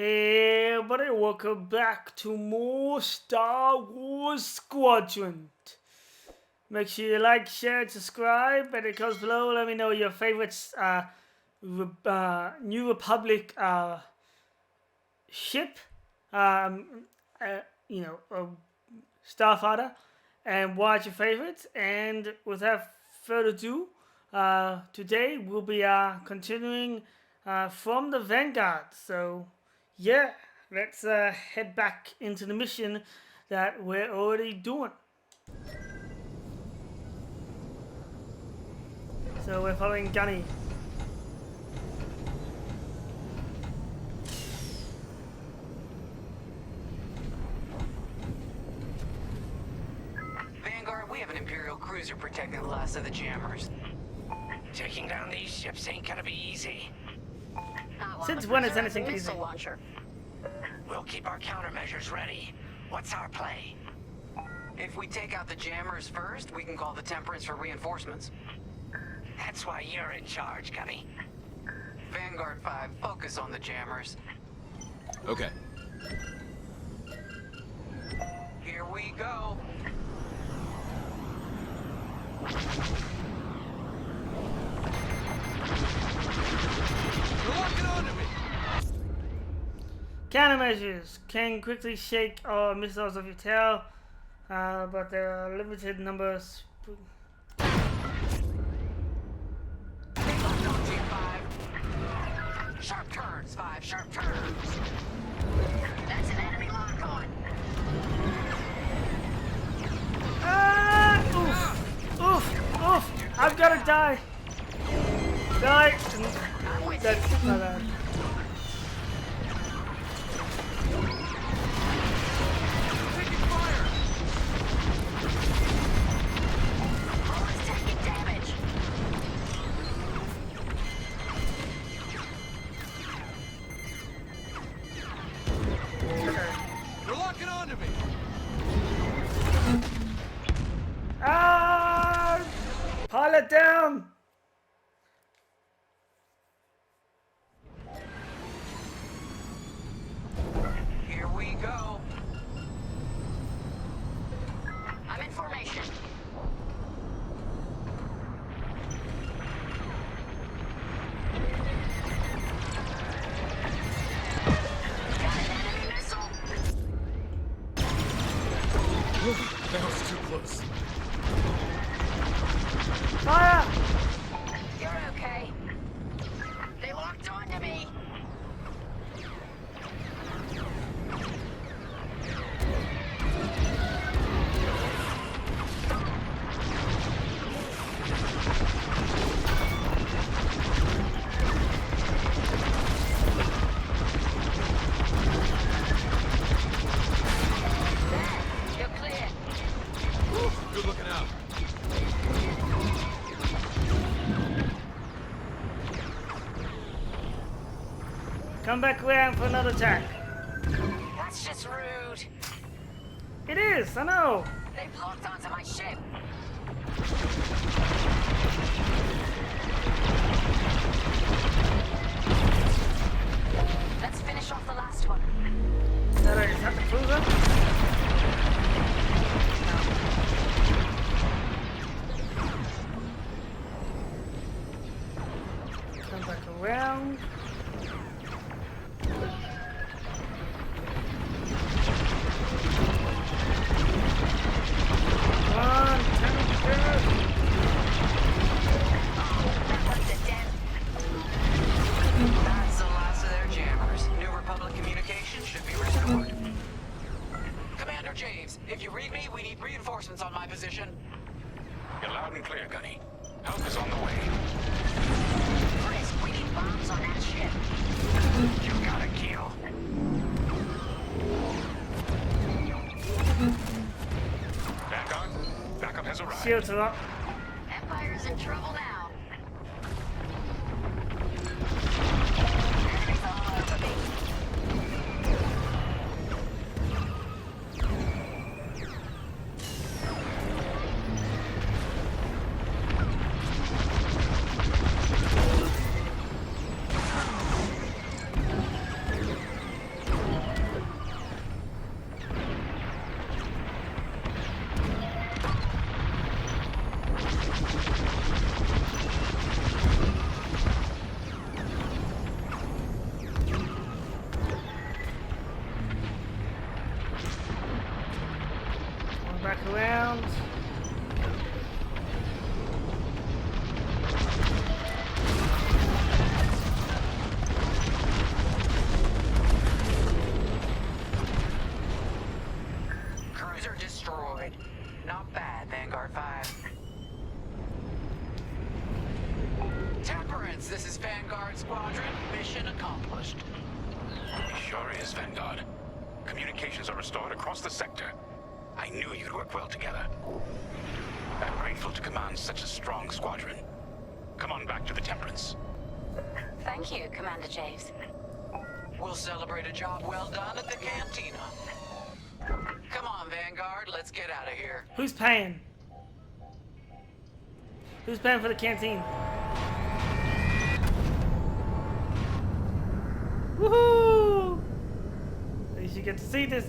Hey everybody, welcome back to more Star Wars Squadron. Make sure you like, share, and subscribe, and it comes below. Let me know your favorites New Republic ship, um, you know, starfighter, and what's your favorites. And without further ado, today we'll be continuing from the Vanguard. So yeah, let's head back into the mission that we're already doing. So we're following Gunny. Vanguard, we have an Imperial cruiser protecting the last of the jammers. Taking down these ships ain't gonna be easy. Since when is anything easy? We'll keep our countermeasures ready. What's our play? If we take out the jammers first, we can call the Temperance for reinforcements. That's why you're in charge, Gunny. Vanguard 5, focus on the jammers. Okay. Here we go. You're locking onto me! Countermeasures can quickly shake our missiles off your tail, but there are limited numbers. Sharp turns, 5, sharp turns. That's an enemy lock on. Oof! Oof! Oof! I've gotta die! Die! That's not bad. Taking fire! Oh, it's taking damage. You're locking onto me! Ah! Pilot down! Here we go. I'm in formation. Got an enemy missile. That was too close. Fire! You're okay. They locked onto me. You're clear. Good looking out. Come back around for another attack. That's just rude. It is, I know. They've locked onto my ship. Let's finish off the last one. Is that the cruiser? Come back around. Come on, turn it good. That one's a dead. That's the last of their jammers. New Republic communication should be restored. Commander James, if you read me, we need reinforcements on my position. You're loud and clear, Gunny. Help is on the way. Frisk, we need bombs on that ship. You got a kill. Vanguard, backup has arrived. Shields are up. Empire's in trouble now. Enemies all over me. around. Cruiser destroyed. Not bad, Vanguard 5. Temperance, this is Vanguard Squadron. Mission accomplished. It sure is, Vanguard. Communications are restored across the sector. I knew you'd work well together. I'm grateful to command such a strong squadron. Come on back to the Temperance. Thank you, Commander Javes. We'll celebrate a job well done at the cantina. Come on, Vanguard, let's get out of here. Who's paying? Who's paying for the canteen? Woohoo! At least you get to see this.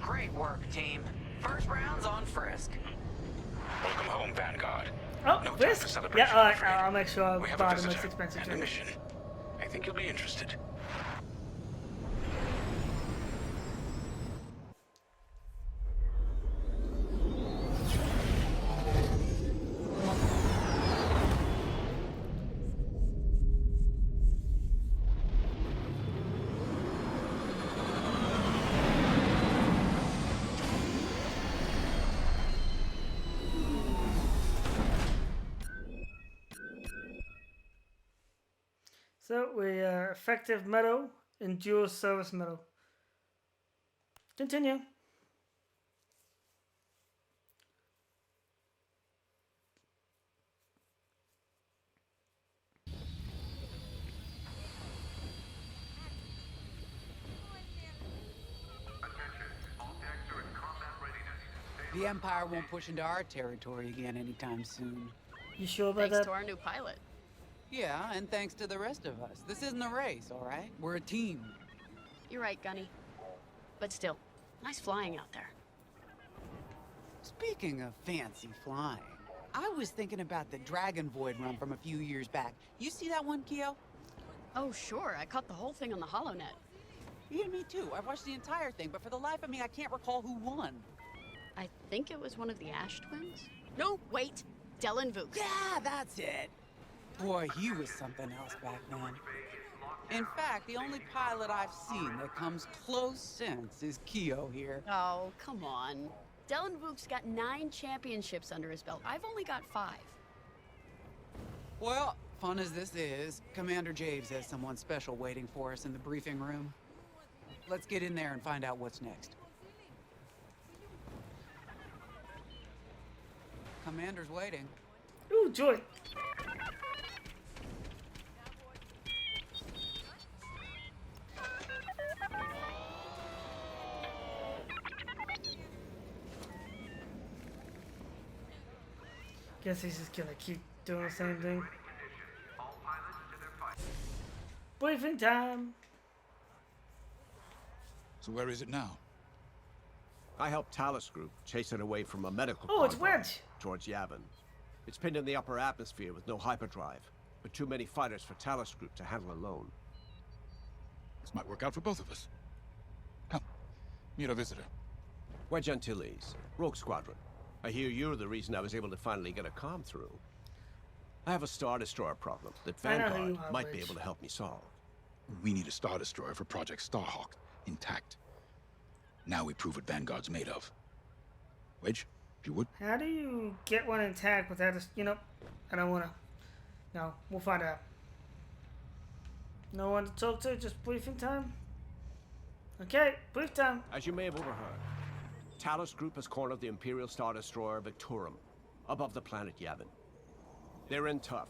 Great work, team. First round's on Frisk. Welcome home, Vanguard. Oh, No time this? for celebration, Yeah, I'm afraid. I'll make sure I We have buy a the most visitor expensive and a drink. mission. I think you'll be interested. So we are effective medal and dual service medal. Continue. The Empire won't push into our territory again anytime soon. You sure about Thanks that? to our new pilot. Yeah, and thanks to the rest of us. This isn't a race, all right? We're a team. You're right, Gunny. But still, nice flying out there. Speaking of fancy flying, I was thinking about the Dragon Void run from a few years back. You see that one, Keo? Oh, sure. I caught the whole thing on the HoloNet. Yeah, me too. I watched the entire thing, but for the life of me, I can't recall who won. I think it was one of the Ash twins. No, wait. Dylan Vooks. Yeah, that's it. Boy, he was something else back then. In fact, the only pilot I've seen that comes close since is Keo here. Oh, come on. Dylan Vooks got 9 championships under his belt. I've only got 5. Well, fun as this is, Commander Javes has someone special waiting for us in the briefing room. Let's get in there and find out what's next. Commander's waiting. Ooh, joy. Guess he's just gonna keep doing the same thing. Briefing time. So where is it now? I helped Talus Group chase it away from a medical Oh, it's convoy, Wedge. George Yavin. It's pinned in the upper atmosphere with no hyperdrive, but too many fighters for Talus Group to handle alone. This might work out for both of us. Come, meet our visitor. Wedge Antilles, Rogue Squadron. I hear you're the reason I was able to finally get a comm through. I have a Star Destroyer problem that I know who Vanguard you are, might be Wedge. able to help me solve. We need a Star Destroyer for Project Starhawk, intact. Now we prove what Vanguard's made of. Wedge, if you would. How do you get one intact without us? You know, I don't wanna. No, we'll find out. No one to talk to, just briefing time. Okay, brief time. As you may have overheard, Talus Group has cornered the Imperial Star Destroyer Victorum above the planet Yavin. They're in tough,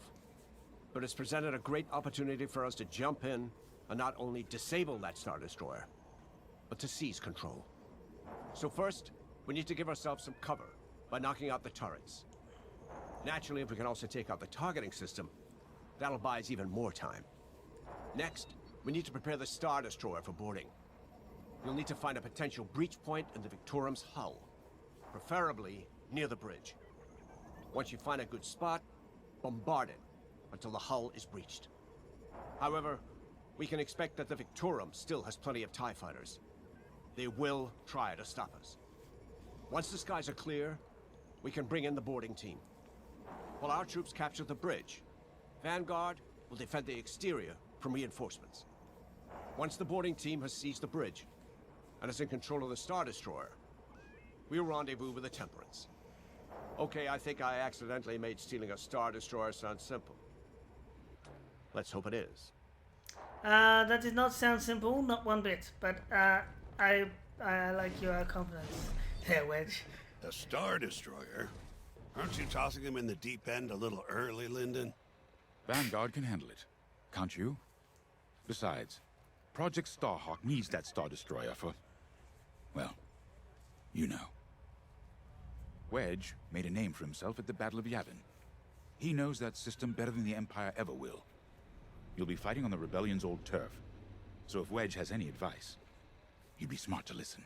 but it's presented a great opportunity for us to jump in and not only disable that Star Destroyer, but to seize control. So first, we need to give ourselves some cover by knocking out the turrets. Naturally, if we can also take out the targeting system, that'll buy us even more time. Next, we need to prepare the Star Destroyer for boarding. You'll need to find a potential breach point in the Victorum's hull, preferably near the bridge. Once you find a good spot, bombard it until the hull is breached. However, we can expect that the Victorum still has plenty of TIE fighters. They will try to stop us. Once the skies are clear, we can bring in the boarding team. While our troops capture the bridge, Vanguard will defend the exterior from reinforcements. Once the boarding team has seized the bridge and is in control of the Star Destroyer, we'll rendezvous with the Temperance. Okay, I think I accidentally made stealing a Star Destroyer sound simple. Let's hope it is. That did not sound simple, not one bit. But I like your confidence there, Wedge. A Star Destroyer? Aren't you tossing him in the deep end a little early, Lyndon? Vanguard can handle it. Can't you? Besides, Project Starhawk needs that Star Destroyer for... well, you know. Wedge made a name for himself at the Battle of Yavin. He knows that system better than the Empire ever will. You'll be fighting on the Rebellion's old turf, so if Wedge has any advice, you'd be smart to listen.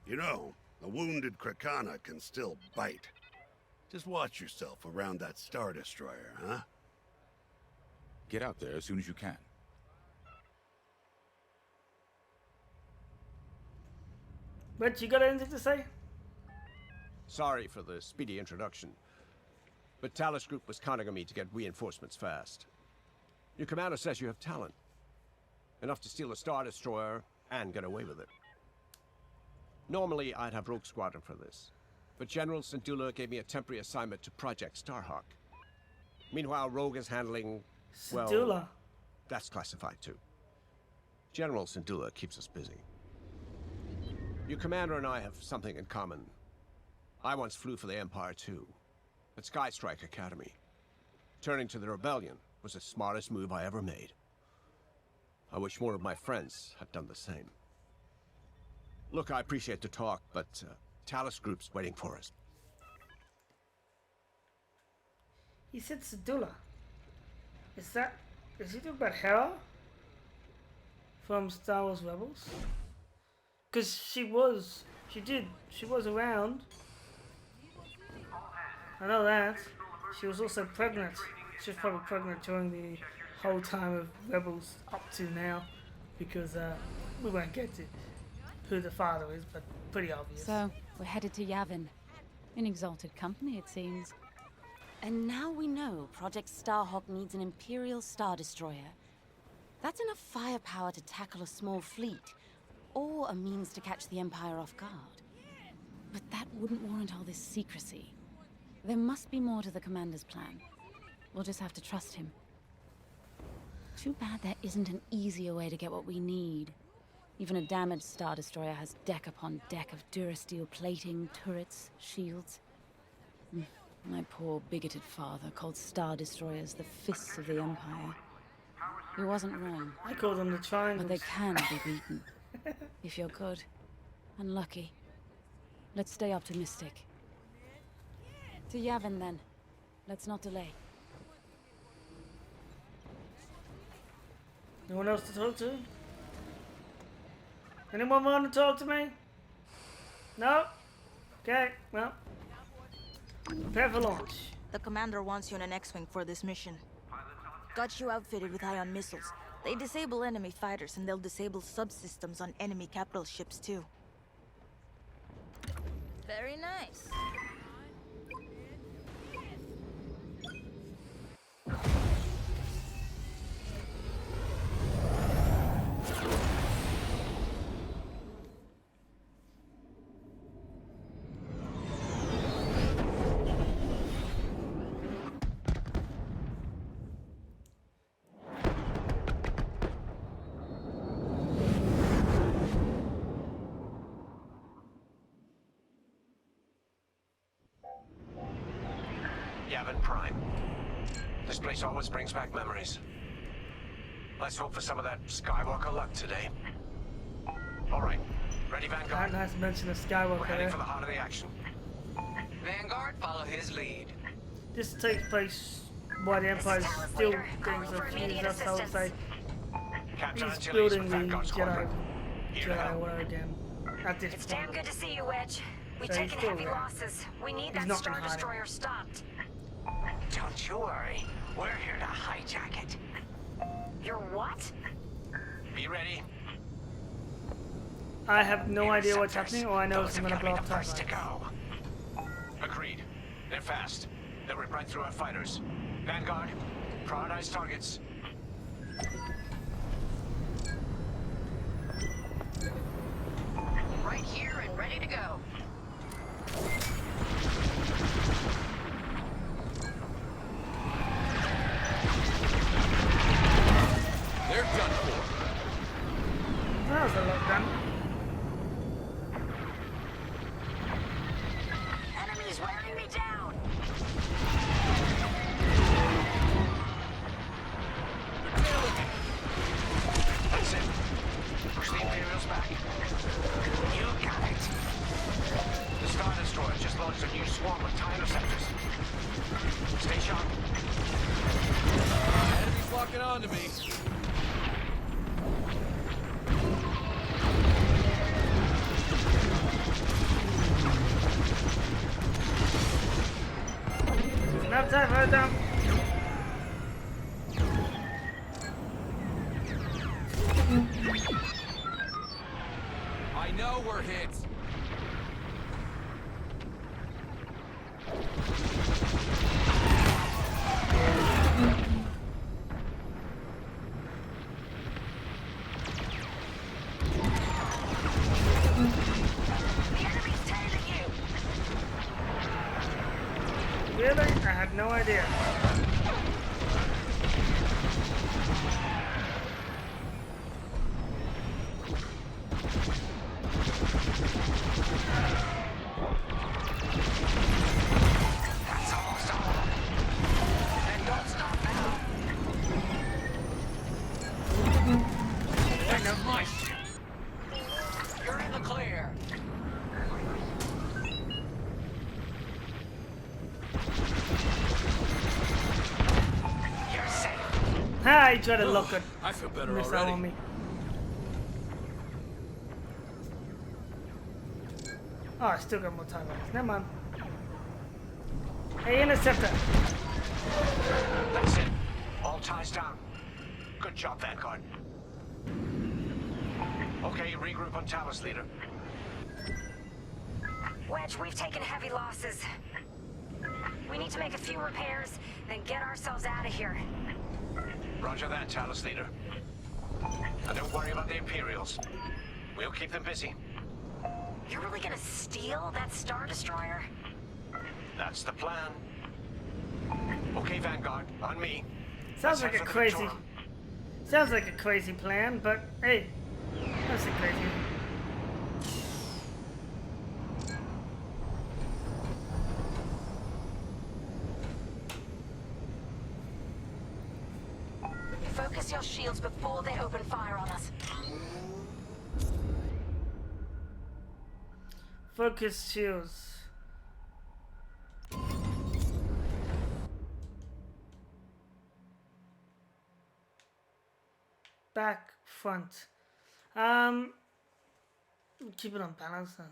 You know, a wounded Krakana can still bite. Just watch yourself around that Star Destroyer, huh? Get out there as soon as you can. Wedge, you got anything to say? Sorry for the speedy introduction, but Talos Group was counting on me to get reinforcements fast. Your commander says you have talent. Enough to steal a Star Destroyer and get away with it. Normally, I'd have Rogue Squadron for this, but General Syndulla gave me a temporary assignment to Project Starhawk. Meanwhile, Rogue is handling... well, Syndulla. that's classified too. General Syndulla keeps us busy. Your commander and I have something in common. I once flew for the Empire too, at Skystrike Academy. Turning to the Rebellion was the smartest move I ever made. I wish more of my friends had done the same. Look, I appreciate the talk, but Talos Group's waiting for us. He said Syndulla. Is he talking about Hera? From Star Wars Rebels? Because she was around. I know that. She was also pregnant. She was probably pregnant during the whole time of Rebels up to now. Because we won't get to who the father is, but pretty obvious. So, we're headed to Yavin. In exalted company, it seems. And now we know Project Starhawk needs an Imperial Star Destroyer. That's enough firepower to tackle a small fleet, or a means to catch the Empire off guard. But that wouldn't warrant all this secrecy. There must be more to the commander's plan. We'll just have to trust him. Too bad there isn't an easier way to get what we need. Even a damaged Star Destroyer has deck upon deck of Durasteel plating, turrets, shields. My poor bigoted father called Star Destroyers the fists of the Empire. He wasn't wrong. I call them the triangles. But they can be beaten. If you're good and lucky. Let's stay optimistic. To Yavin then. Let's not delay. No one else to talk to? Anyone want to talk to me? No? Okay, well. Prepare for launch. The commander wants you in an X-Wing for this mission. Got you outfitted with ion missiles. They disable enemy fighters and they'll disable subsystems on enemy capital ships too. Very nice. Yavin Prime. This place always brings back memories. Let's hope for some of that Skywalker luck today. All right, ready, Vanguard? That nice mention of We're Skywalker heading there. for the heart of the action. Vanguard, follow his lead. This takes place while the Empire's still getting some fuse, that's how I would say. Capture He's Antilles building with the Vanguard Jedi, Squadron. Here to help. Jedi again. At this It's point. damn good to see you, Wedge. We've So he's taken still heavy there. losses. We need He's that not Star been hiding. Destroyer stopped. Don't you worry. We're here to hijack it. You're what? Be ready. I have no idea what's Interceptors. happening, or I know Those it's of gonna you blow be up the first to timelines. go. Agreed. They're fast. They'll rip right through our fighters. Vanguard, prioritize targets. Right here and ready to go. They're done for. That was a lot done. Enemies wearing me down. That's it. Push the Imperials back. You got it. The Star Destroyer just launched a new swarm of TIE interceptors. Stay sharp. Enemy's locking onto me. Enough time for them. I know we're hit. The enemy's tailing you. Really? I had no idea. That's almost all. And don't stop now. That's my ship. You're in the clear. You're safe. Ha! He tried to look at I feel better missile already. on me. Oh, I still got more time left. Never mind. Hey, interceptor. That's it. All ties down. Good job, Vanguard. Okay, regroup on Talos, leader. Wedge, we've taken heavy losses. We need to make a few repairs, then get ourselves out of here. Roger that, Talos, leader. And don't worry about the Imperials. We'll keep them busy. You're really gonna steal that Star Destroyer? That's the plan. Okay, Vanguard, on me. Sounds Let's like a head for the crazy. Victorum. Sounds like a crazy plan, but hey, that's a crazy. Focus your shields before they open fire on us. Focus shields. Back, front. Keep it on balance then.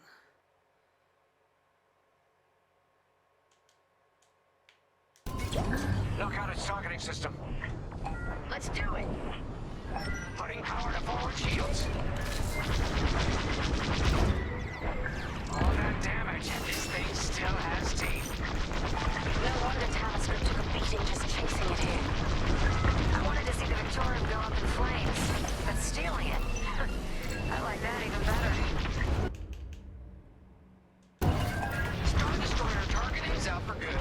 Knock out its targeting system. Let's do it. Putting power to forward shields. All that damage, and this thing still has teeth. No wonder Talos Group took a beating just chasing it here. I wanted to see the Victorian go up in flames, but stealing it, I like that even better. Star Destroyer targeting's out for good.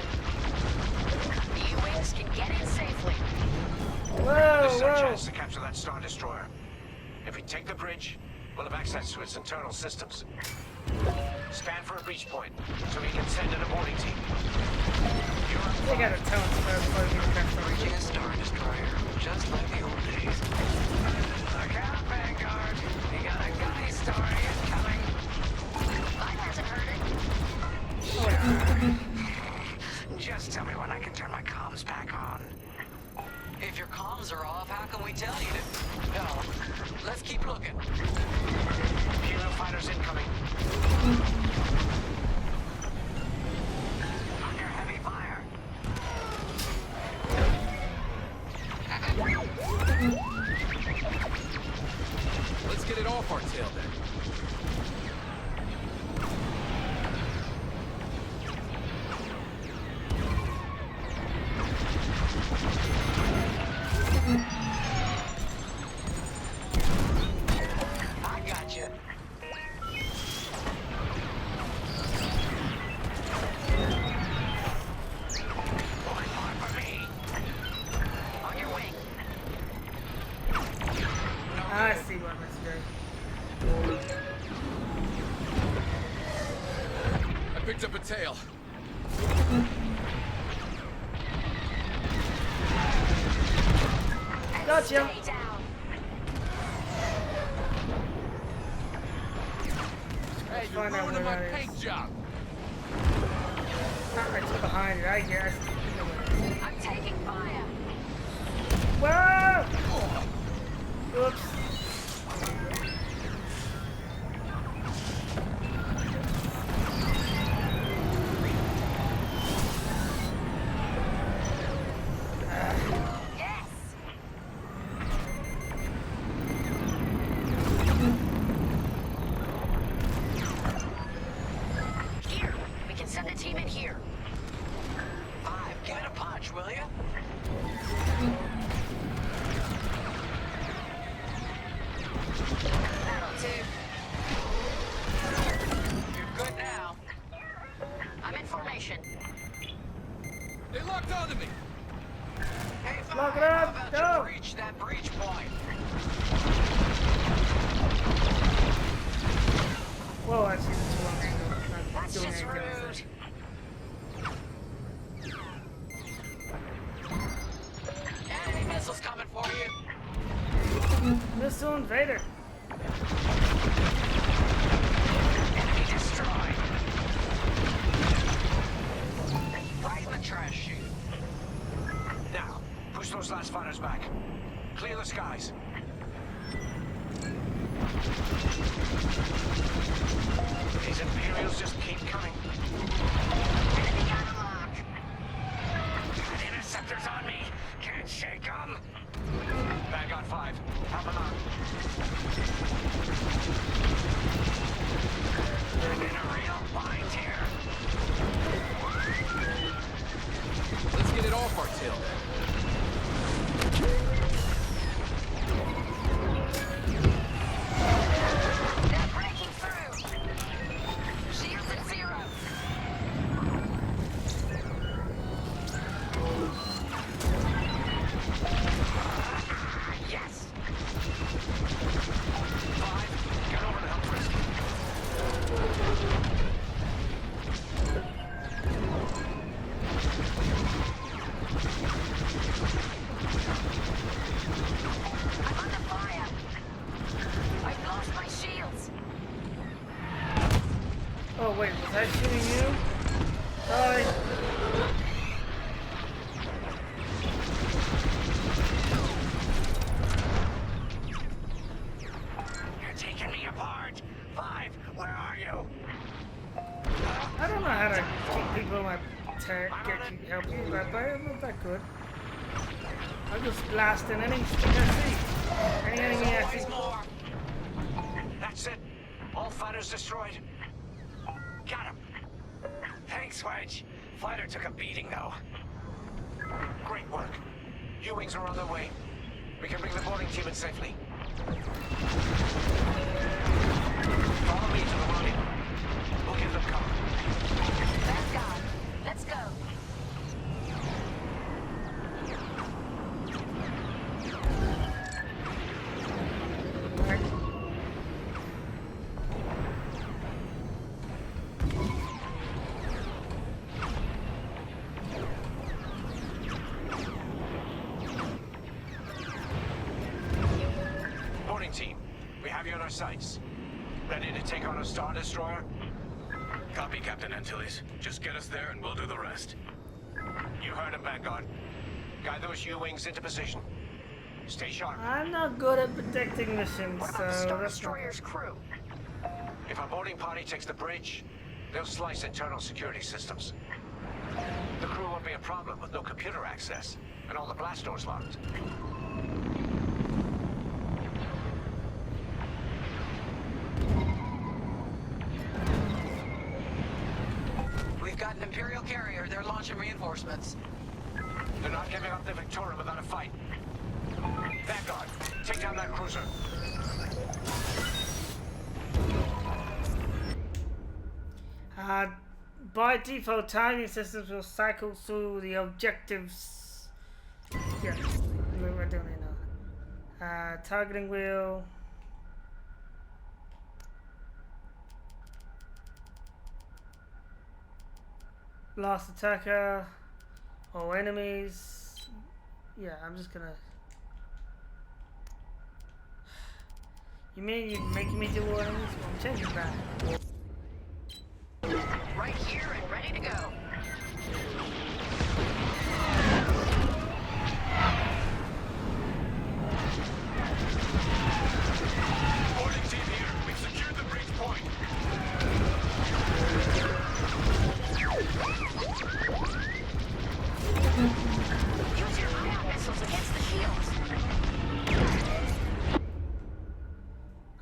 The U-Wings can get in safely. Whoa, This is our whoa! chance to capture that Star Destroyer. If we take the bridge, we'll have access to its internal systems. Scan for a breach point, so we can send in a boarding team. You're on They gotta tell us before we get back Bridging a Star Destroyer, just like the old days. Look out, Vanguard. We got a gunny story incoming. Mine hasn't heard it. Just tell me when I can turn my comms back on. If your comms are off, how can we tell you to? No. Let's keep looking. Hero fighters incoming. Under heavy fire. tail. Gotcha. Hey, you're Find out ruining where my that paint is. job. It's behind it, I guess. I'm taking fire. Whoa! Oops. Yes. Here, we can send a team in here. 5, give it a punch, will ya? That'll do. You're good now. I'm in formation. They locked onto me. Hey, 5, Lock it up, how about go. you breach that breach point? Whoa, I see the two on angle. Not That's doing just anything. rude. Enemy missiles coming for you. Missile invader. Enemy destroyed. Right in the trash chute. Now, push those last fighters back. Clear the skies. These Imperials just keep coming. Enemy got a lock. Got interceptors on me. Can't shake them. Vanguard 5, help them out. I'm in a real bind here. Let's get it off our tail then. They're breaking through. Shields at 0. Yes. 5, get over to help rescue. I'm under fire. I've lost my shields. Oh wait, was I shooting you? Sorry. You're taking me apart. 5, where are you? I don't know how to keep people in my help you, but I'm not that good. I'm just blasting anything I see. Any enemy I Always see. more. That's it. All fighters destroyed. Got him. Thanks, Wedge. Fighter took a beating, though. Great work. U-wings are on their way. We can bring the boarding team in safely. Follow me to the loading. We'll give them cover. Vanguard, let's go. Right. Boarding team, we have you on our sights. Ready to take on a Star Destroyer? Copy, Captain Antilles. Just get us there and we'll do the rest. You heard him, Vanguard. Guide those U-wings into position. Stay sharp. I'm not good at predicting missions, What so about the Star that's not Destroyer's crew? If our boarding party takes the bridge, they'll slice internal security systems. The crew won't be a problem with no computer access and all the blast doors locked. We've got an Imperial carrier. They're launching reinforcements. They're not giving up the Victoria without a fight. Vanguard, take down that cruiser. By default, timing systems will cycle through the objectives. Yeah, we're doing it now. Targeting wheel. Lost attacker. All enemies. Yeah, I'm just gonna. You mean you're making me do all enemies? Well, I'm changing that. Right here and ready to go. Boarding team here. We've secured the breach point. Use your ion missiles against the shields.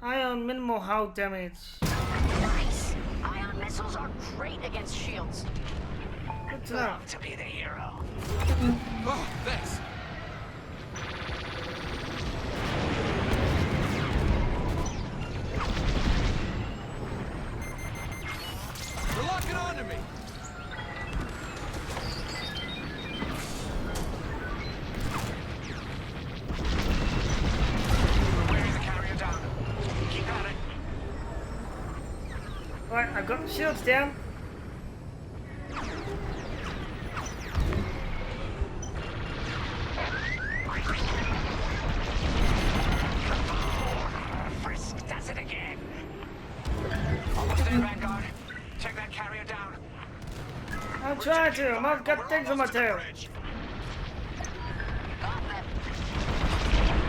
Ion minimal hull damage. Nice. Ion missiles are great against shields. Good to know. To be the hero. Oh, thanks. They're locking onto me. Wearing the carrier down. Keep at it. Alright, I've got the shields down. Frisk does it again. Almost there, Vanguard. Take that carrier down. I'm trying to. I've got things on my tail. Got them.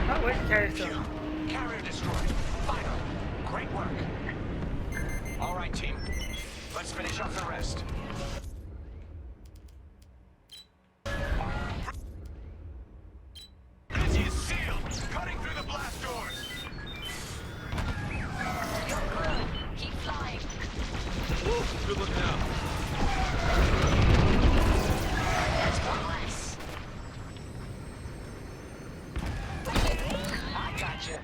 Oh, wait, carry still. Carrier destroyed. Final. Great work. All right, team. Let's finish off the rest. This is sealed. Cutting through the blast doors. Your crew. Keep flying. Good looking out. That's one less. I gotcha.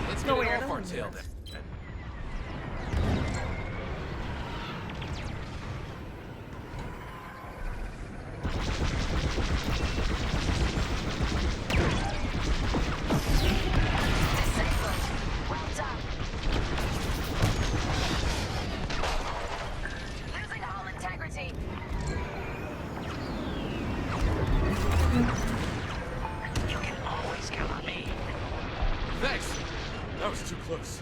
Let's No, get wait, I it don't off our want to do tail that. then. Disabled. Well done. Losing hull integrity. You can always count on me. Thanks. That was too close.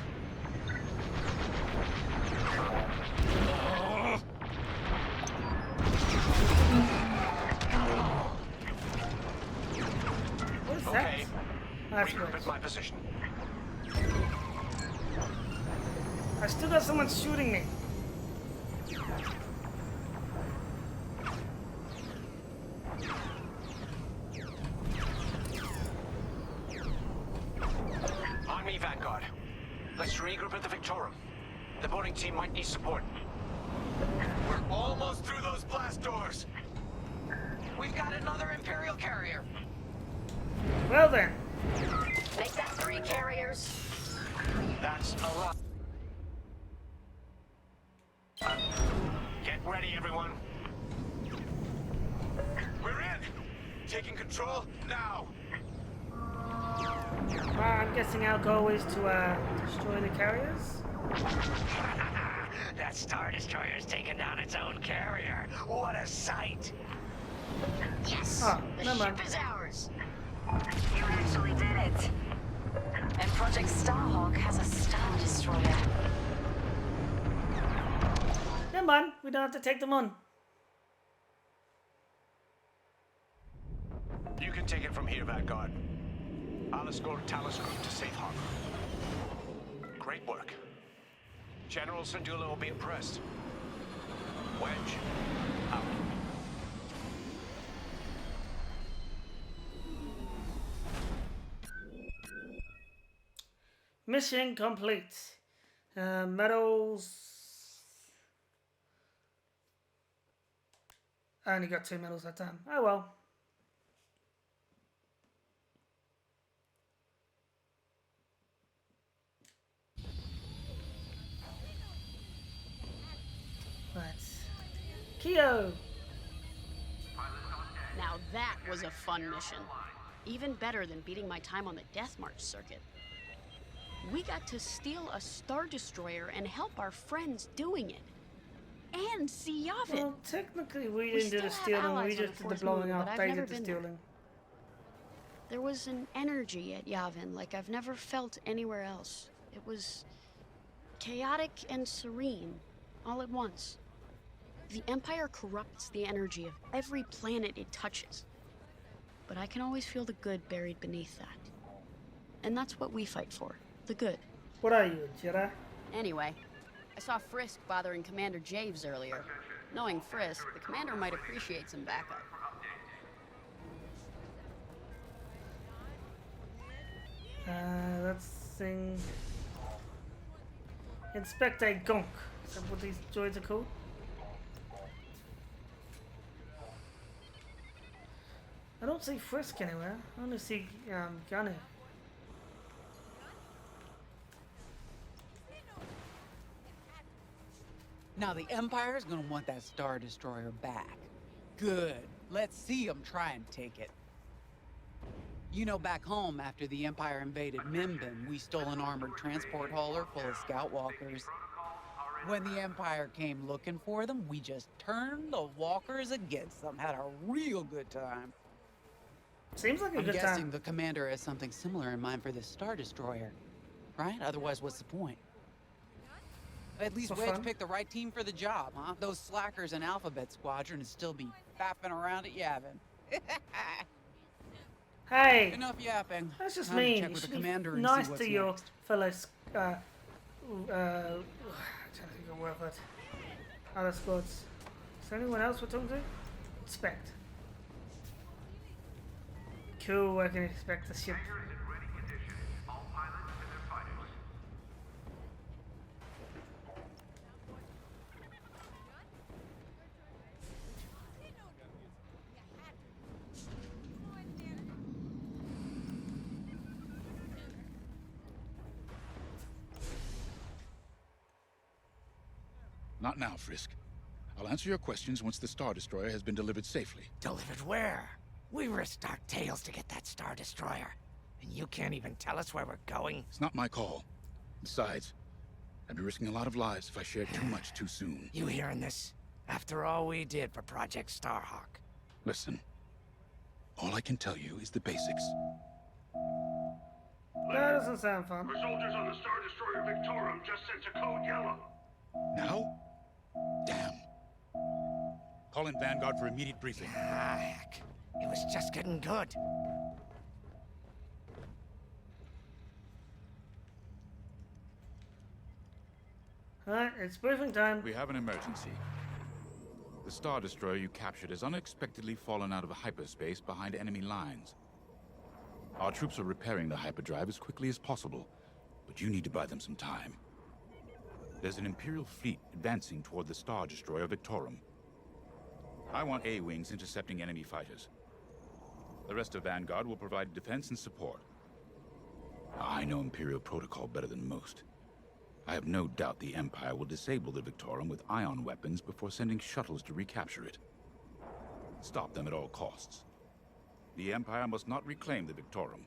What is Okay. that? That's Regroup good. at my position. I still got someone shooting me. On me, Vanguard. Let's regroup at the Victorum. The boarding team might need support. We're almost through those blast doors. We've got another Imperial carrier. Well then. Make that 3 carriers. That's a lot. Get ready, everyone. We're in. Taking control now. I'm guessing our goal is to destroy the carriers. That Star Destroyer's taken down its own carrier. What a sight. Yes. Oh, The never mind. ship is ours. You actually did it. And Project Starhawk has a Star Destroyer. Never mind, we don't have to take them on. You can take it from here, Vanguard. I'll escort Talus Group to safe harbor. Great work. General Syndulla will be impressed. Wedge, out. Mission complete. Medals. I only got 2 medals that time. Oh well. Right. Kyo! Now that was a fun mission. Even better than beating my time on the Death March circuit. We got to steal a Star Destroyer and help our friends doing it. And see Yavin. Well, technically we didn't do the still have stealing, we allies on just the did the Fourth blowing Moon, up. but I've They never did the been there. stealing. There was an energy at Yavin like I've never felt anywhere else. It was chaotic and serene, all at once. The Empire corrupts the energy of every planet it touches. But I can always feel the good buried beneath that. And that's what we fight for, the good. What are you, Jedi? Anyway, I saw Frisk bothering Commander Javes earlier. Knowing Frisk, the commander might appreciate some backup. Let's sing. Inspect a gonk. Is that what these droids are called? I don't see Frisk anywhere. I only see Gunny. Now the Empire's gonna want that Star Destroyer back. Good. Let's see them try and take it. You know, back home, after the Empire invaded Minbin, we stole an armored transport hauler full of scout walkers. When the Empire came looking for them, we just turned the walkers against them. Had a real good time. Seems like a I'm good guessing time. the commander has something similar in mind for this Star Destroyer, right? Otherwise, what's the point? At least For Wedge fun. picked the right team for the job, huh? Those slackers in Alphabet Squadron would still be fapping around at Yavin. Hey! Enough yapping. That's just Time to mean. check You with the should be commander and nice see what's to your next. fellow I'm trying to think of a word for it. Other squads. Is there anyone else we're talking to? Inspect. Cool, I can expect the ship. Not now, Frisk. I'll answer your questions once the Star Destroyer has been delivered safely. Delivered where? We risked our tails to get that Star Destroyer. And you can't even tell us where we're going? It's not my call. Besides, I'd be risking a lot of lives if I shared too much too soon. You hearing this? After all we did for Project Starhawk. Listen, all I can tell you is the basics. That doesn't sound fun. Our soldiers on the Star Destroyer Victorum just sent a code yellow. Now? Damn. Call in Vanguard for immediate briefing. Ah, heck. It was just getting good. Alright, it's briefing time. We have an emergency. The Star Destroyer you captured has unexpectedly fallen out of hyperspace behind enemy lines. Our troops are repairing the hyperdrive as quickly as possible, but you need to buy them some time. There's an Imperial fleet advancing toward the Star Destroyer Victorum. I want A-wings intercepting enemy fighters. The rest of Vanguard will provide defense and support. I know Imperial protocol better than most. I have no doubt the Empire will disable the Victorum with ion weapons before sending shuttles to recapture it. Stop them at all costs. The Empire must not reclaim the Victorum.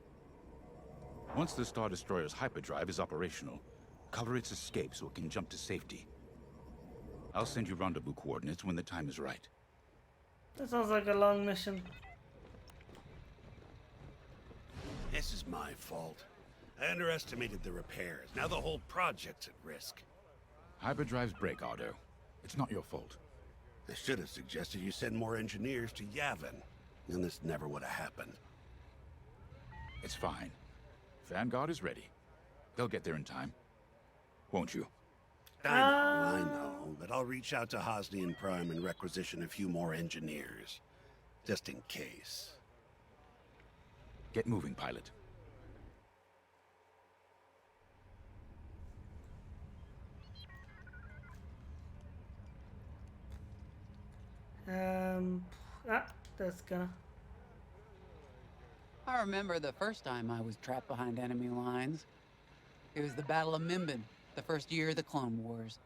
Once the Star Destroyer's hyperdrive is operational, cover its escape so it can jump to safety. I'll send you rendezvous coordinates when the time is right. That sounds like a long mission. This is my fault. I underestimated the repairs. Now the whole project's at risk. Hyperdrives break, Ardo. It's not your fault. I should have suggested you send more engineers to Yavin. Then this never would have happened. It's fine. Vanguard is ready. They'll get there in time. Won't you? I know, but I'll reach out to Yavin Prime and requisition a few more engineers. Just in case. Get moving, pilot. That's gonna. I remember the first time I was trapped behind enemy lines. It was the Battle of Minbin, the first year of the Clone Wars.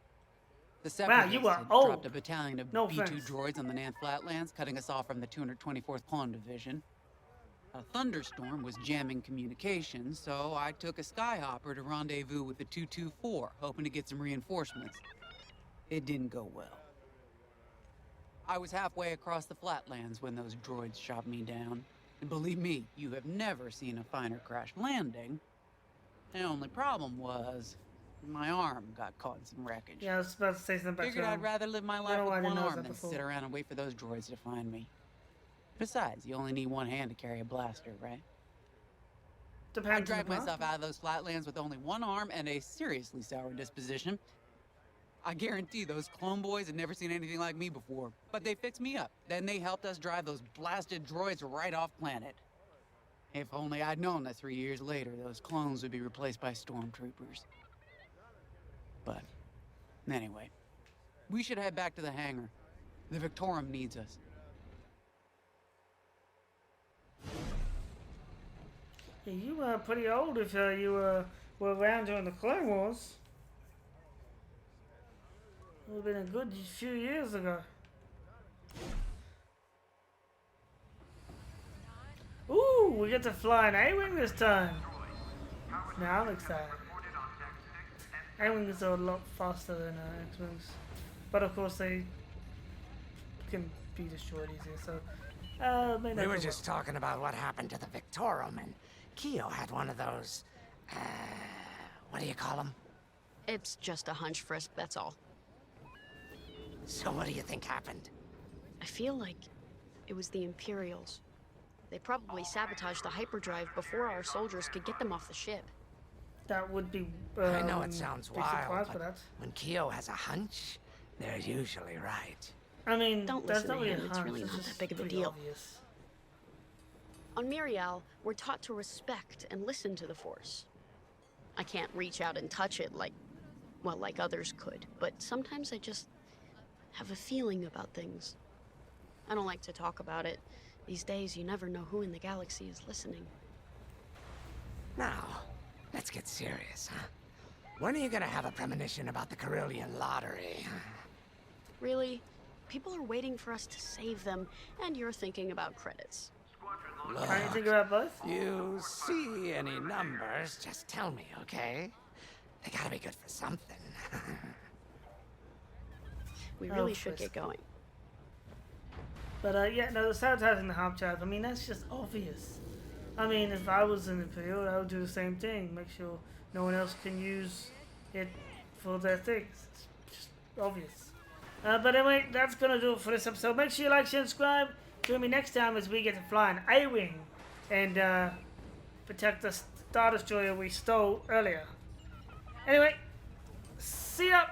The Separatists you are had old. dropped a battalion of No B-2 offense. droids on the Nanth Flatlands, cutting us off from the 224th Clone Division. A thunderstorm was jamming communications, so I took a skyhopper to rendezvous with the 224, hoping to get some reinforcements. It didn't go well. I was halfway across the flatlands when those droids shot me down. And believe me, you have never seen a fighter crash landing. The only problem was my arm got caught in some wreckage. Yeah, I was about to say something about Figured your I'd arm. rather live my I life don't know why I with didn't one notice arm that than before. sit around and wait for those droids to find me. Besides, you only need one hand to carry a blaster, right? I Depends on dragged the part. myself out of those flatlands with only one arm and a seriously sour disposition. I guarantee those clone boys had never seen anything like me before, but they fixed me up. Then they helped us drive those blasted droids right off planet. If only I'd known that 3 years later, those clones would be replaced by stormtroopers. But, anyway, we should head back to the hangar. The Victorum needs us. Yeah, you were pretty old if you were around during the Clone Wars. It would have been a good few years ago. Ooh, we get to fly an A-Wing this time. Now I'm excited. A-Wings are a lot faster than X-Wings. But of course they can be destroyed easier, so... We were just talking about what happened to the Victorum, and Keo had one of those... what do you call them? It's just a hunch, Frisk, that's all. So what do you think happened? I feel like it was the Imperials. They probably sabotaged the hyperdrive before our soldiers could get them off the ship. That would be... I know it sounds big wild, surprise for but that. when Keo has a hunch, they're usually right. I mean, Don't that's listen not to really a him, it's hunch, really not just that big of a pretty deal. obvious. On Mirial, we're taught to respect and listen to the Force. I can't reach out and touch it like others could, but sometimes I just have a feeling about things. I don't like to talk about it. These days, you never know who in the galaxy is listening. Now, let's get serious, huh? When are you gonna have a premonition about the Carillion lottery? Really? People are waiting for us to save them, and you're thinking about credits. Can't you think about both? You see any numbers, just tell me, okay? They gotta be good for something. We really Oh, should Frisk. get going. But yeah, no, the sabotaging the hub drive, I mean, that's just obvious. I mean, if I was in Imperial, I would do the same thing. Make sure no one else can use it for their things. It's just obvious. But anyway, that's going to do it for this episode. Make sure you like, share, and subscribe. Join me next time as we get to fly an A-Wing and protect the Star Destroyer we stole earlier. Anyway, see ya!